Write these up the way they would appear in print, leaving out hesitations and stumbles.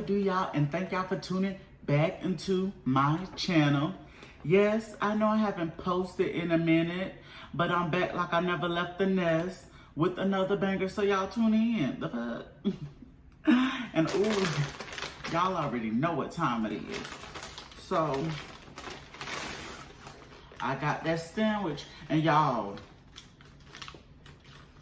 do, y'all? And thank y'all for tuning back into my channel. Yes, I know I haven't posted in a minute, but I'm back like I never left the nest with another banger. So y'all tune in. The fuck? And ooh, y'all already know what time it is. So I got that sandwich, and y'all,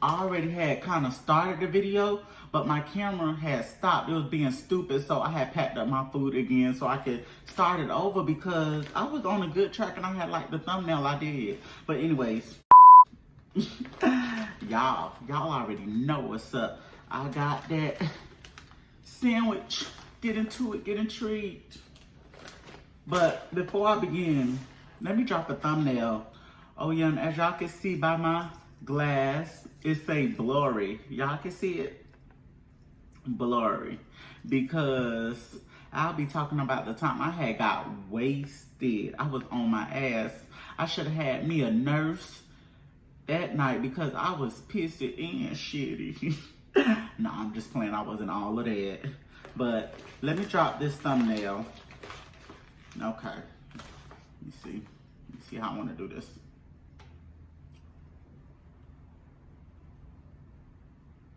I already had kind of started the video, but my camera had stopped. It was being stupid, so I had packed up my food again so I could start it over because I was on a good track and I had like the thumbnail I did. But anyways, y'all already know what's up. I got that sandwich. Get into it, get intrigued. But before I begin, let me drop a thumbnail. Oh yeah, and as y'all can see by my glass, it say blurry. Y'all can see it? Blurry. Because I'll be talking about the time I had got wasted. I was on my ass. I should have had me a nurse that night because I was pissy and shitty. No, I'm just playing. I wasn't all of that. But let me drop this thumbnail. Okay. Let me see. Let me see how I want to do this.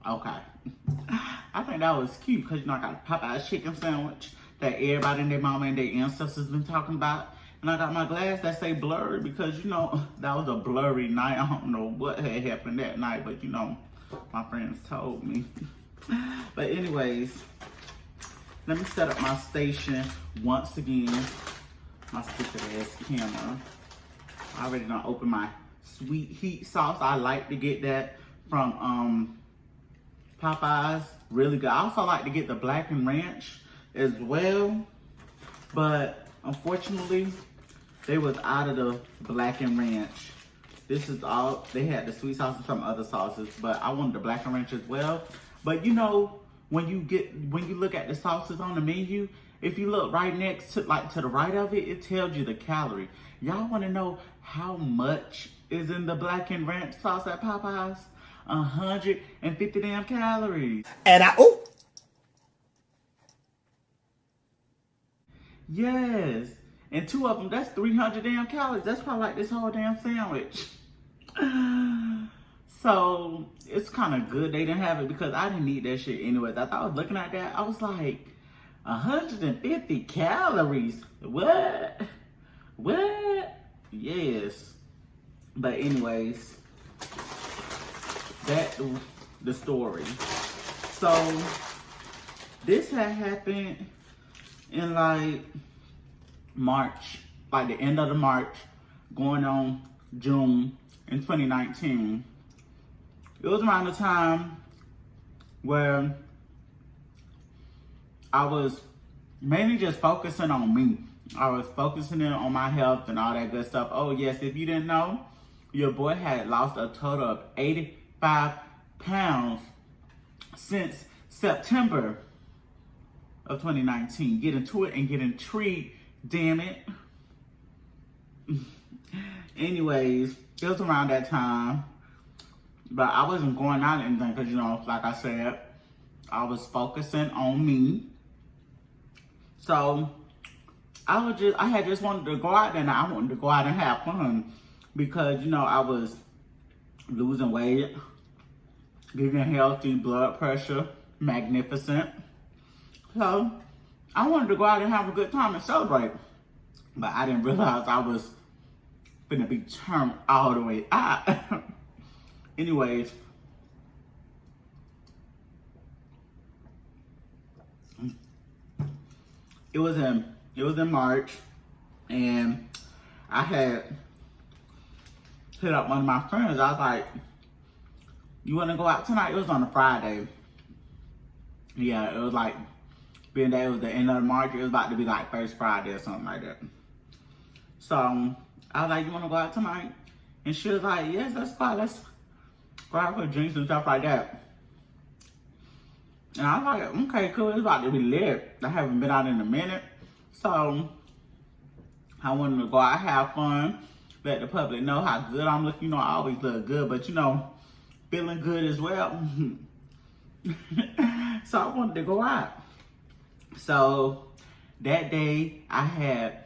Okay. I think that was cute because, you know, I got a Popeye's chicken sandwich that everybody and their mama and their ancestors been talking about. And I got my glass that say blurry because, you know, that was a blurry night. I don't know what had happened that night, but, you know, my friends told me. But anyways, let me set up my station once again. My stupid ass camera. I already done opened my sweet heat sauce. I like to get that from Popeyes. Really good. I also like to get the black and ranch as well. But unfortunately, they was out of the black and ranch. This is all, they had the sweet sauce and some other sauces, but I wanted the black and ranch as well. But you know, when you look at the sauces on the menu, if you look right next to, like to the right of it, it tells you the calorie. Y'all want to know how much is in the black and ranch sauce at Popeyes? 150 damn calories. And Yes. And 2 of them, that's 300 damn calories. That's probably like this whole damn sandwich. So it's kind of good they didn't have it because I didn't eat that shit anyways. I thought I was looking at that. I was like, 150 calories. What? Yes. But anyways, that's the story. So this had happened in like March, like the end of the March, going on June in 2019. It was around the time where I was mainly just focusing on me. I was focusing in on my health and all that good stuff. Oh yes, if you didn't know, your boy had lost a total of 85 pounds since September of 2019. Get into it and get intrigued, damn it. Anyways, it was around that time. But I wasn't going out or anything because, you know, like I said, I was focusing on me. So I had just wanted to go out there and I wanted to go out and have fun because, you know, I was losing weight, getting healthy, blood pressure, magnificent. So I wanted to go out and have a good time and celebrate. But I didn't realize I was gonna be turned all the way out. Anyways, it was in March, and I had hit up one of my friends. I was like, "You want to go out tonight?" It was on a Friday. Yeah, it was like being that it was the end of March. It was about to be like first Friday or something like that. So I was like, "You want to go out tonight?" And she was like, "Yes, that's fine. Let's go out for drinks and stuff like that." And I was like, okay, cool. It's about to be lit. I haven't been out in a minute. So I wanted to go out, have fun, let the public know how good I'm looking. You know, I always look good, but you know, feeling good as well. So I wanted to go out. So that day I had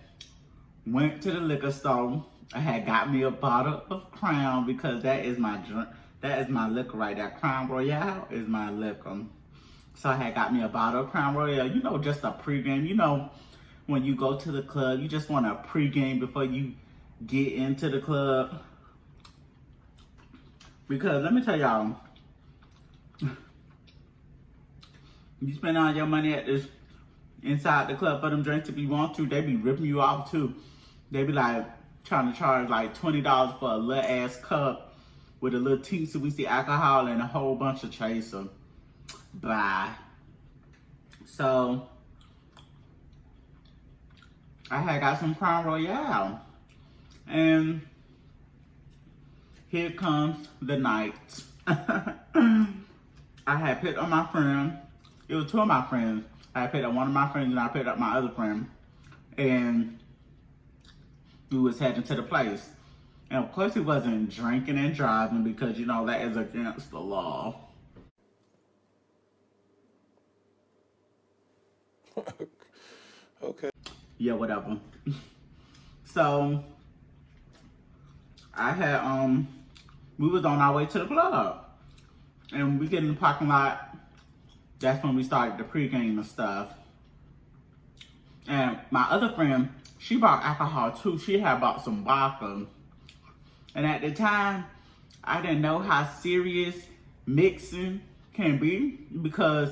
went to the liquor store. I had got me a bottle of Crown because that is my drink. That is my liquor right there. Crown Royale is my liquor. So I had got me a bottle of Crown Royale. You know, just a pregame. You know, when you go to the club, you just want a pregame before you get into the club. Because let me tell y'all, you spend all your money at this inside the club for them drinks if you want to, they be ripping you off too. They be like trying to charge like $20 for a little ass cup with a little teensy weensy alcohol and a whole bunch of chaser. Bye. So I had got some Crown Royale, and here comes the night. I had picked up my friend. It was two of my friends. I picked up one of my friends and I picked up my other friend. And we was heading to the place. And of course he wasn't drinking and driving because, you know, that is against the law. Okay. Yeah, whatever. So I had, we was on our way to the club. And we get in the parking lot. That's when we started the pregame and stuff. And my other friend, she bought alcohol too. She had bought some vodka. And at the time, I didn't know how serious mixing can be because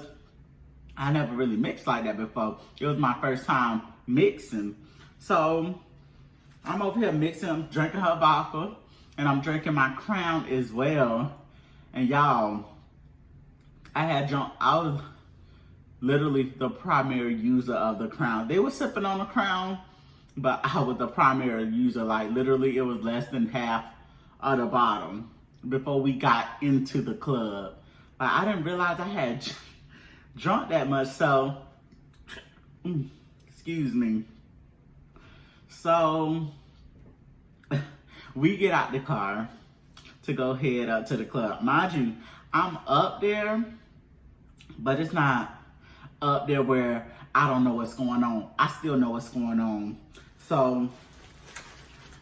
I never really mixed like that before. It was my first time mixing. So I'm over here mixing, I'm drinking her vodka, and I'm drinking my Crown as well. And y'all, I was literally the primary user of the Crown. They were sipping on the Crown, but I was the primary user. Like literally it was less than half of the bottle before we got into the club. Like I didn't realize I had drunk that much, so, excuse me. So, we get out the car to go head up to the club. Mind you, I'm up there, but it's not up there where I don't know what's going on. I still know what's going on. So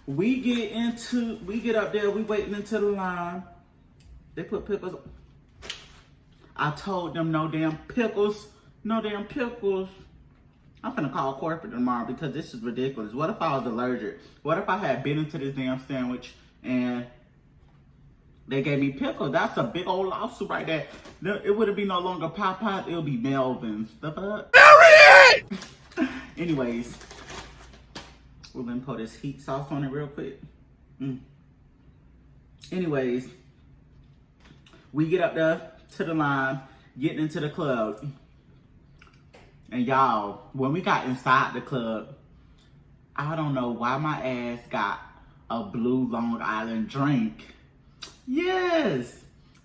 we get up there, we waiting into the line. They put pickles. I told them no damn pickles. I'm finna call corporate tomorrow because this is ridiculous. What if I was allergic? What if I had been into this damn sandwich and they gave me pickles? That's a big old lawsuit right there. It wouldn't be no longer Popeyes, it'll be Melvin's. The fuck? Anyways, we're gonna put this heat sauce on it real quick. Anyways, we get up there to the line, getting into the club. And y'all, when we got inside the club, I don't know why my ass got a blue Long Island drink. Yes,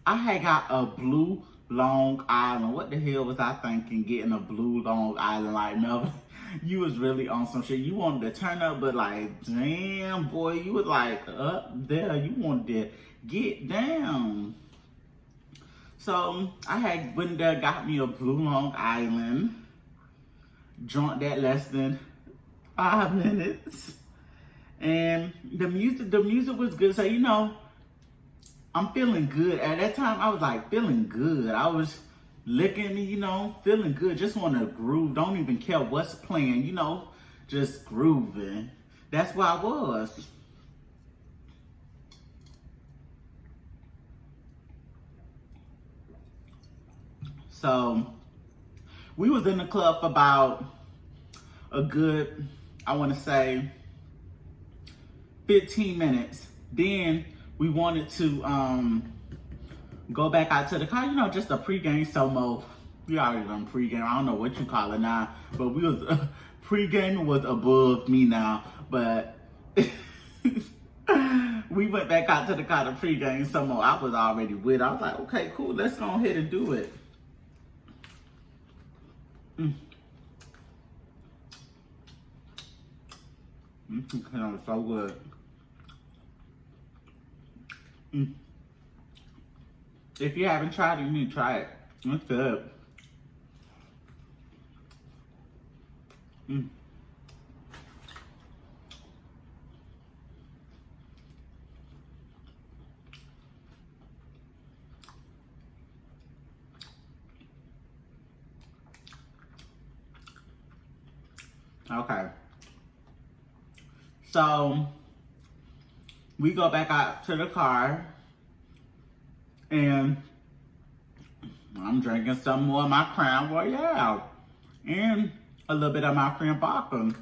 I had got a blue Long Island. What the hell was I thinking getting a blue Long Island? Like, no, you was really on some shit. You wanted to turn up, but like, damn, boy, you was like up there. You wanted to get down. So I had went there, got me a blue Long Island. Drunk that less than 5 minutes. And the music was good. So, you know, I'm feeling good. At that time, I was like feeling good. I was licking, you know, feeling good. Just want to groove. Don't even care what's playing, you know, just grooving. That's where I was. So, we was in the club for about a good, I want to say, 15 minutes. Then we wanted to go back out to the car, you know, just a pregame SOMO. We already done pregame. I don't know what you call it now, but we was pregame was above me now. But we went back out to the car to pregame SOMO. I was already with. I was like, okay, cool. Let's go ahead and do it. It's so good. If you haven't tried it, you need to try it. It's good. Mm. Okay. So we go back out to the car and I'm drinking some more of my Crown Royale and a little bit of my cream vodka.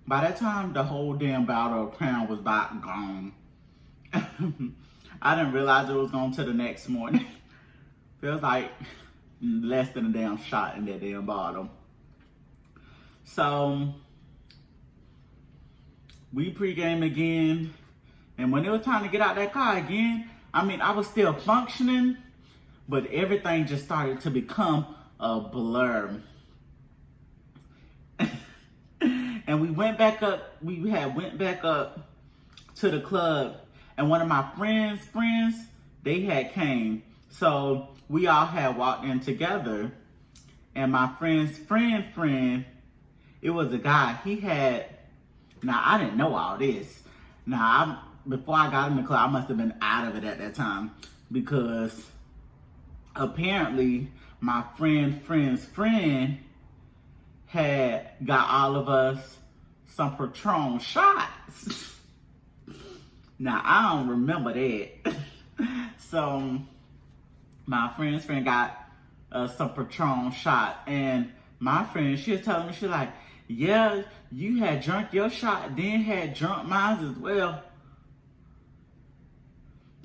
By that time, the whole damn bottle of Crown was about gone. I didn't realize it was going to the next morning. Feels like less than a damn shot in that damn bottle. So we pregame again, and when it was time to get out that car again, I mean, I was still functioning, but everything just started to become a blur. And we went back up, went back up to the club, and one of my friends, they had came. So we all had walked in together, and my friend's friend, it was a guy. He had, now I didn't know all this. Now, before I got in the club, I must have been out of it at that time, because apparently my friend's friend had got all of us some Patron shots. Now, I don't remember that. So, my friend's friend got some Patron shot, and my friend, she was telling me, she like, yeah, you had drunk your shot, then had drunk mine as well.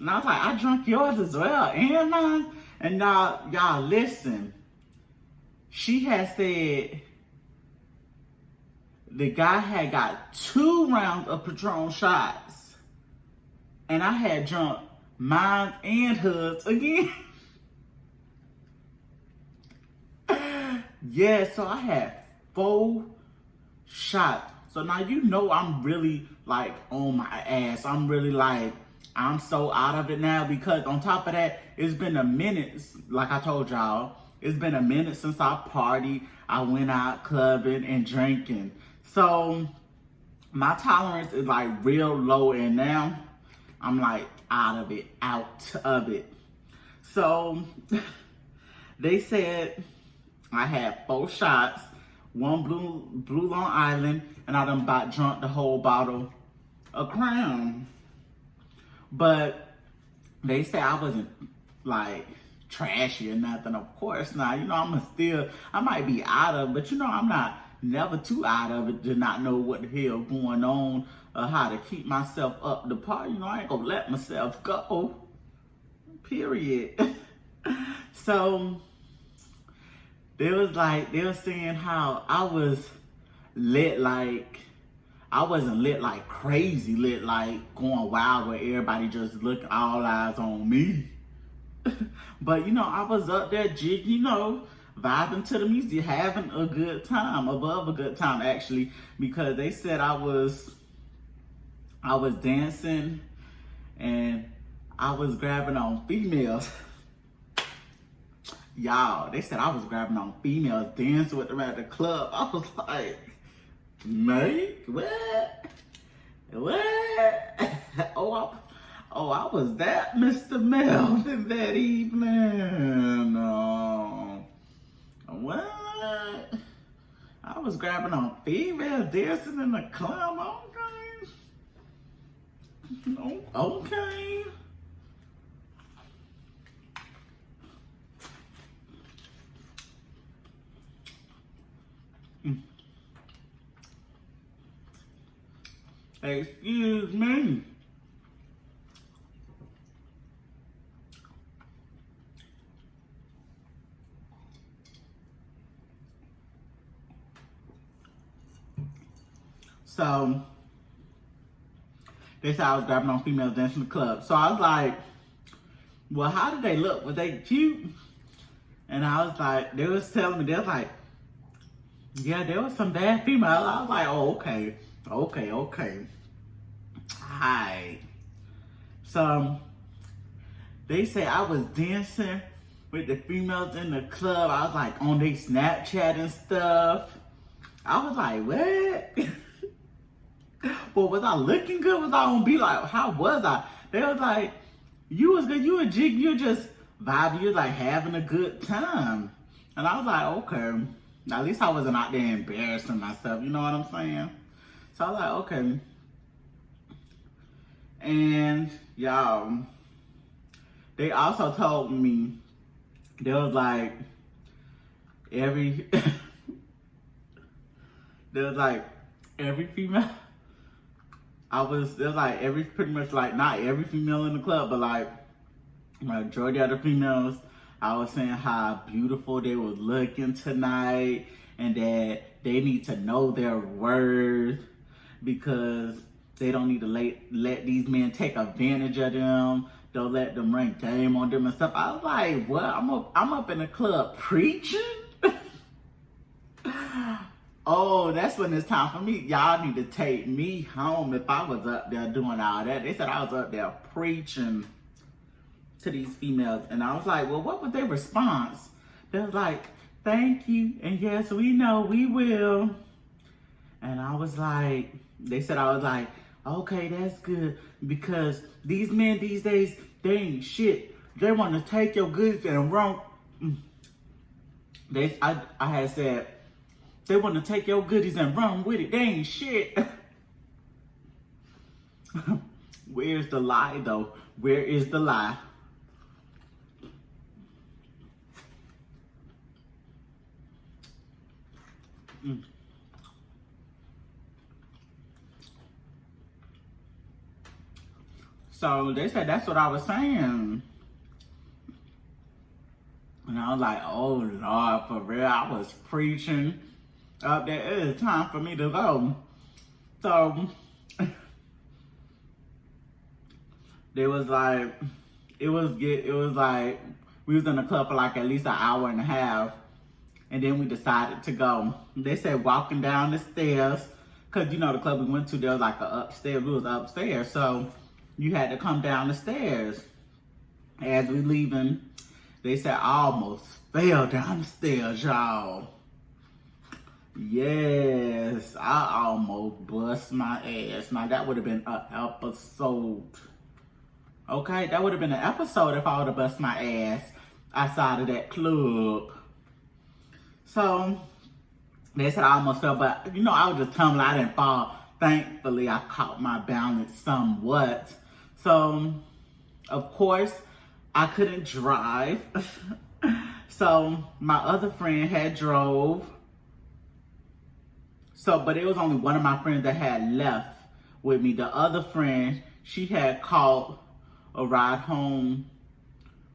And I was like, I drunk yours as well, and mine. And y'all listen. She had said the guy had got 2 rounds of Patron shots, and I had drunk mine and hers again. Yeah, so I had 4 shots. So now you know I'm really like on my ass. I'm really like, I'm so out of it now, because on top of that, it's been a minute, like I told y'all, it's been a minute since I partied. I went out clubbing and drinking. So my tolerance is like real low, and now I'm like out of it. So they said I had 4 shots, 1 Blue Long Island, and I done about drunk the whole bottle of Crown. But they said I wasn't like trashy or nothing. Of course not. You know, I might be out of it, but you know, I'm not never too out of it to not know what the hell going on or how to keep myself up the par. You know, I ain't gonna let myself go. Period. So they were saying how I was lit, like I wasn't lit like crazy lit, like going wild where everybody just looking all eyes on me. But you know, I was up there jig, you know, vibing to the music, having a good time, above a good time actually, because they said I was dancing and I was grabbing on females. Y'all, they said I was grabbing on females, dancing with them at the club. I was like, mate, what? I was that Mr. Melvin that evening. What? I was grabbing on females, dancing in the club. Okay. Excuse me. So they said I was grabbing on females dancing in the club. So I was like, well, how did they look? Were they cute? And I was like, they was telling me, they was like, yeah, there was some bad females. I was like, oh, okay. Hi. So they say I was dancing with the females in the club. I was like on their Snapchat and stuff. I was like, what? But was I looking good? Was I gonna be like, how was I? They was like, you was good, you a jig, you just vibing, you like having a good time. And I was like, okay. At least I wasn't out there embarrassing myself, you know what I'm saying? So I was like, okay. And y'all, they also told me, they was like, every, there was like, every female, there was like every, pretty much like, not every female in the club, but like, majority of the females, I was saying how beautiful they was looking tonight and that they need to know their worth because they don't need to let these men take advantage of them. Don't let them run game on them and stuff. I was like, what? I'm up in the club preaching? Oh, that's when it's time for me. Y'all need to take me home if I was up there doing all that. They said I was up there preaching to these females. And I was like, well, what was their response? They was like, thank you. And yes, we know we will. And I was like, they said, I was like, okay, that's good. Because these men these days, they ain't shit. They want to take your goods and run. I had said, they want to take your goodies and run with it. They ain't shit. Where's the lie, though? Where is the lie? So they said that's what I was saying. And I was like, oh Lord, for real, I was preaching up there. It is time for me to go. So they was like, it was like, we was in the club for like at least an hour and a half. And then we decided to go. They said walking down the stairs, cause you know the club we went to, there was like upstairs, we was upstairs. So you had to come down the stairs. As we leaving, they said I almost fell down the stairs, y'all. Yes, I almost bust my ass. Now that would have been an episode. Okay, that would have been an episode if I would have bust my ass outside of that club. So they said I almost fell, but you know, I was just tumbling, I didn't fall. Thankfully, I caught my balance somewhat. So, of course, I couldn't drive. So my other friend had drove. So, but it was only one of my friends that had left with me. The other friend, she had caught a ride home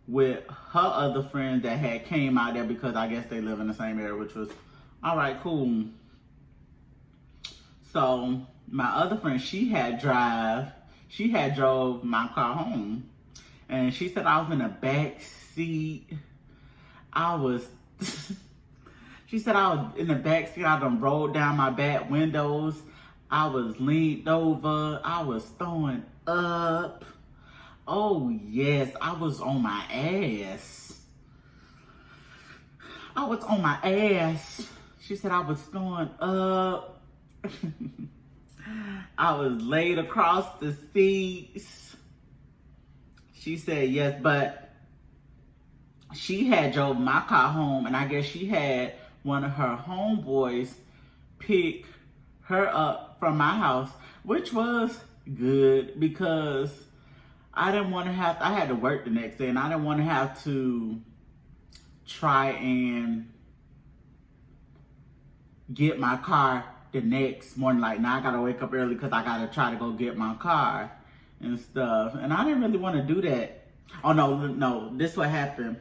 with her other friend that had came out there because I guess they live in the same area, which was, all right, cool. So my other friend, she had drove my car home. And she said I was in the back seat. She said I was in the back seat. I done rolled down my back windows. I was leaned over. I was throwing up. Oh, yes, I was on my ass. I was on my ass. She said I was throwing up. I was laid across the seats. She said yes, but she had drove my car home, and I guess she had one of her homeboys pick her up from my house, which was good because I didn't want to I had to work the next day, and I didn't want to have to try and get my car the next morning. Like, now I gotta wake up early because I gotta try to go get my car and stuff. And I didn't really want to do that. Oh, no, this what happened.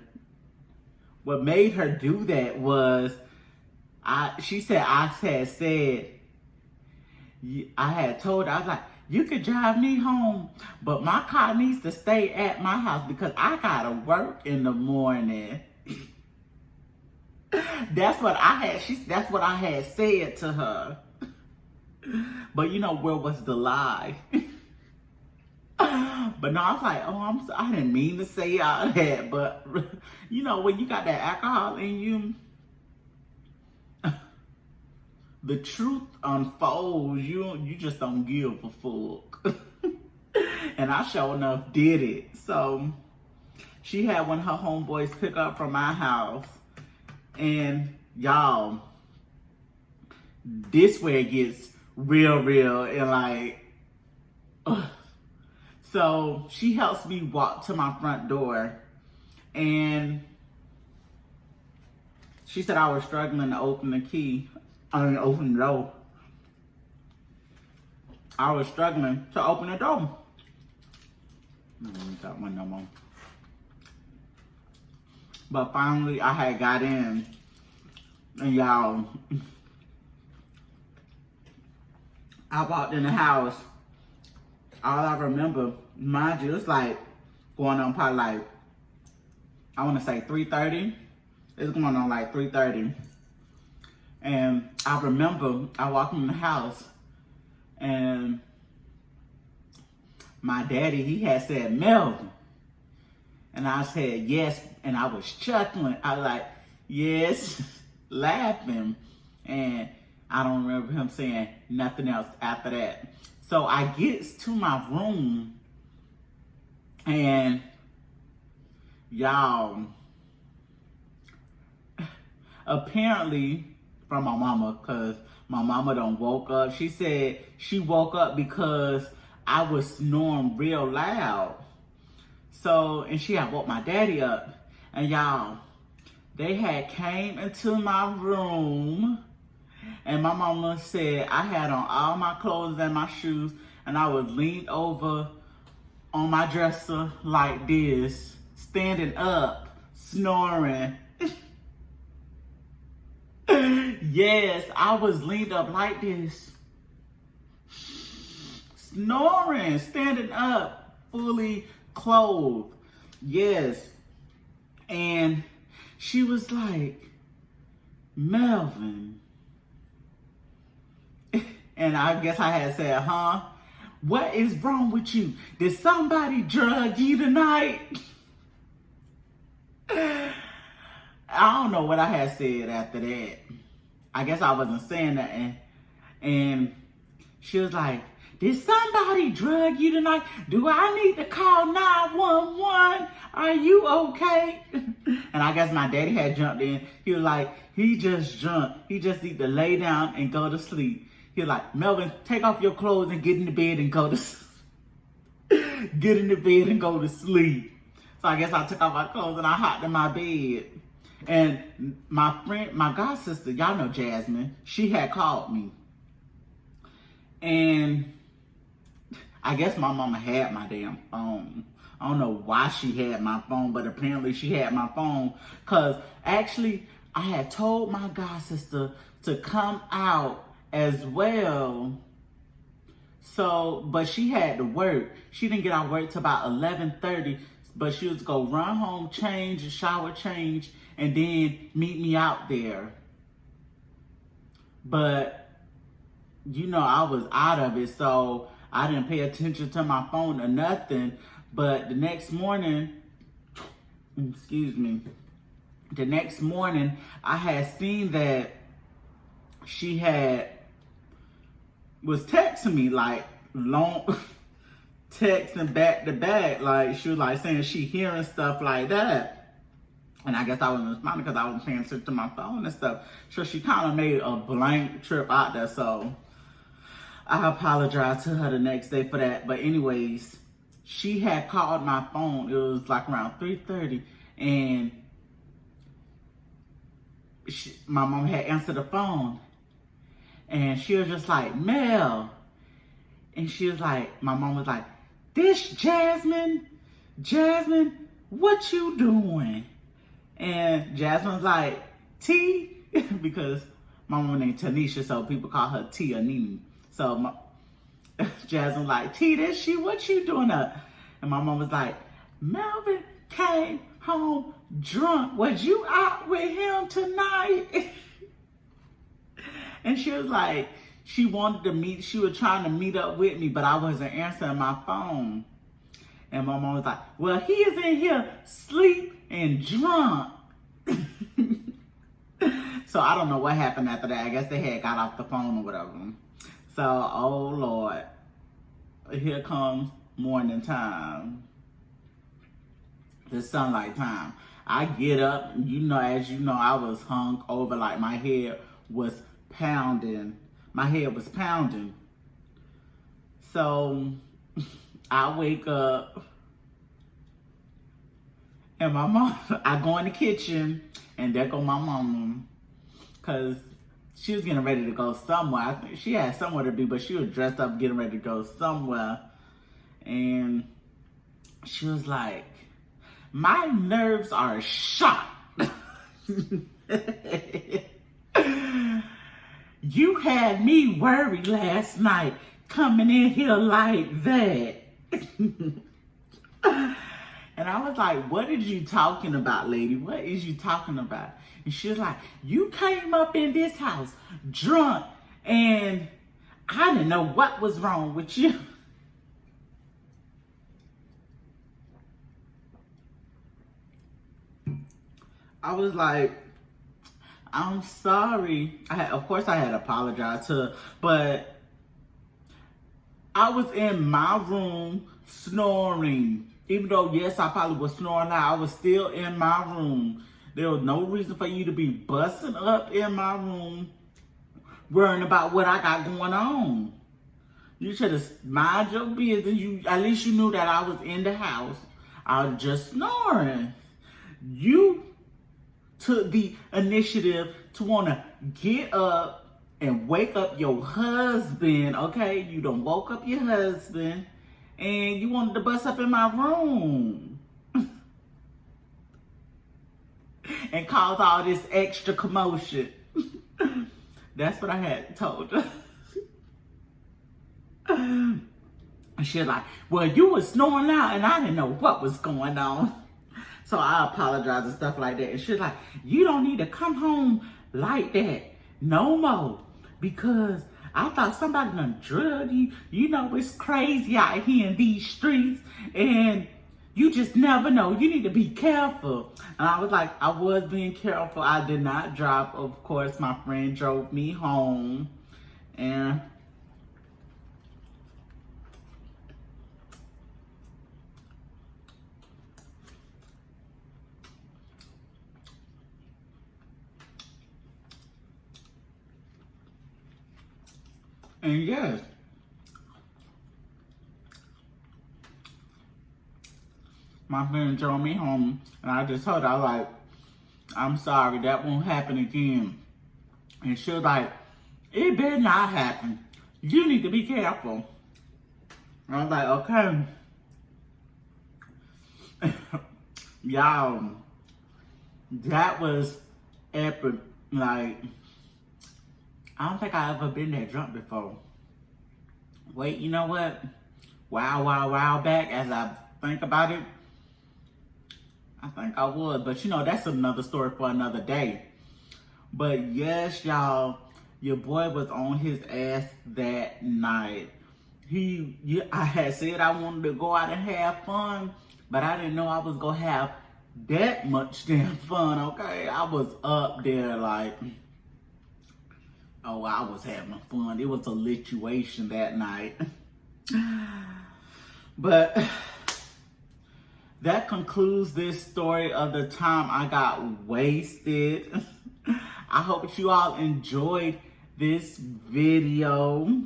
What made her do that was, she said, I had told her, I was like, you could drive me home, but my car needs to stay at my house because I gotta work in the morning. That's what I had said to her. But you know, where was the lie? But no, I was like, oh, I didn't mean to say all that. But you know, when you got that alcohol in you, the truth unfolds, you just don't give a fuck. And I sure enough did it. So she had one of her homeboys pick up from my house. And y'all, this where it gets real and like, ugh. So she helps me walk to my front door, and she said I was struggling to open open the door. I was struggling to open the door. Got one no more. But finally I had got in, and y'all, I walked in the house. All I remember, mind you, it's like going on probably like, I want to say 3:30. It's going on like 3:30. And I remember I walked in the house, and my daddy, he had said, Melvin. And I said, yes. And I was chuckling. I was like, yes, laughing. And I don't remember him saying nothing else after that. So I gets to my room, and y'all, apparently from my mama, because my mama done woke up. She said she woke up because I was snoring real loud. So, and she had woke my daddy up. And y'all, they had came into my room, and my mama said I had on all my clothes and my shoes, and I was leaned over on my dresser like this, standing up, snoring. Yes, I was leaned up like this, snoring, standing up, fully clothed. Yes. And she was like, Melvin. And I guess I had said, huh? What is wrong with you? Did somebody drug you tonight? I don't know what I had said after that. I guess I wasn't saying nothing. And she was like, did somebody drug you tonight? Do I need to call 911? Are you okay? And I guess my daddy had jumped in. He was like, he just jumped. He just need to lay down and go to sleep. He was like, Melvin, take off your clothes and get in the bed and go to get in the bed and go to sleep. So I guess I took off my clothes and I hopped in my bed. And my friend, my god sister, y'all know Jasmine, she had called me. And I guess my mama had my damn phone. I don't know why she had my phone, but apparently she had my phone. Because actually, I had told my god sister to come out as well. So, but she had to work. She didn't get out of work till about 11:30. But she was going to run home, change, shower, change, and then meet me out there. But, you know, I was out of it, so I didn't pay attention to my phone or nothing. But the next morning, the next morning, I had seen that she was texting me like long, texting back to back. Like she was like saying she hearing stuff like that. And I guess I wasn't responding because I wasn't paying attention to my phone and stuff. So she kind of made a blank trip out there. So I apologized to her the next day for that. But anyways, she had called my phone. It was like around 3:30. And my mom had answered the phone. And she was just like, Mel. And she was like, my mom was like, this Jasmine, what you doing? And Jasmine's like, T, because my mom named Tanisha, so people call her T or Nene. So Jasmine's like, T, this she, what you doing up? And my mom was like, Melvin came home drunk. Was you out with him tonight? And she was like, she wanted to meet, she was trying to meet up with me, but I wasn't answering my phone. And my mom was like, well, he is in here asleep and drunk. So I don't know what happened after that. I guess they had got off the phone or whatever. So, oh Lord, here comes morning time. The sunlight time. I get up, as you know, I was hung over, like my head was pounding. My head was pounding. So I wake up and my mom, I go in the kitchen and there go my mama, because she was getting ready to go somewhere. I think she had somewhere to be, but she was dressed up getting ready to go somewhere. And she was like, my nerves are shot. You had me worried last night coming in here like that. And I was like, what are you talking about, lady? What is you talking about? And she was like, you came up in this house drunk and I didn't know what was wrong with you. I was like, I'm sorry. Of course I had apologized to her, but I was in my room snoring. Even though, yes, I probably was snoring loud, I was still in my room. There was no reason for you to be busting up in my room worrying about what I got going on. You should have mind your business. At least you knew that I was in the house. I was just snoring. You took the initiative to want to get up and wake up your husband, okay? You done woke up your husband and you wanted to bust up in my room and cause all this extra commotion. That's what I had told her. And she was like, well, you was snoring loud and I didn't know what was going on. So I apologize and stuff like that. And she's like, you don't need to come home like that no more, because I thought somebody done drugged you. You know, it's crazy out here in these streets and you just never know. You need to be careful. And I was like, I was being careful. I did not drive. Of course, my friend drove me home. And yes, my friend drove me home, and I just told her, I was like, I'm sorry, that won't happen again. And she was like, it better not happen. You need to be careful. And I was like, okay. Y'all, that was epic. Like, I don't think I ever been that drunk before. Wait, you know what? Wow back, as I think about it, I think I would. But you know, that's another story for another day. But yes, y'all, your boy was on his ass that night. I had said I wanted to go out and have fun, but I didn't know I was gonna have that much damn fun, okay? I was up there like, oh, I was having fun. It was a lituation that night. But that concludes this story of the time I got wasted. I hope that you all enjoyed this video.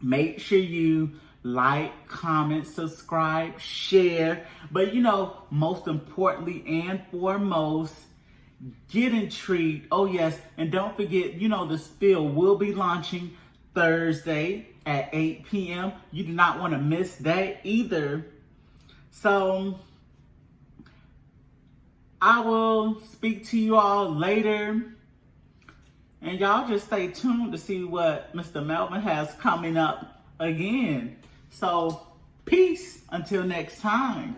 Make sure you like, comment, subscribe, share. But you know, most importantly and foremost, get intrigued. Oh yes, and don't forget, you know, the spill will be launching Thursday at 8 p.m. You do not want to miss that either. So I will speak to you all later. And y'all just stay tuned to see what Mr. Melvin has coming up again. So peace until next time.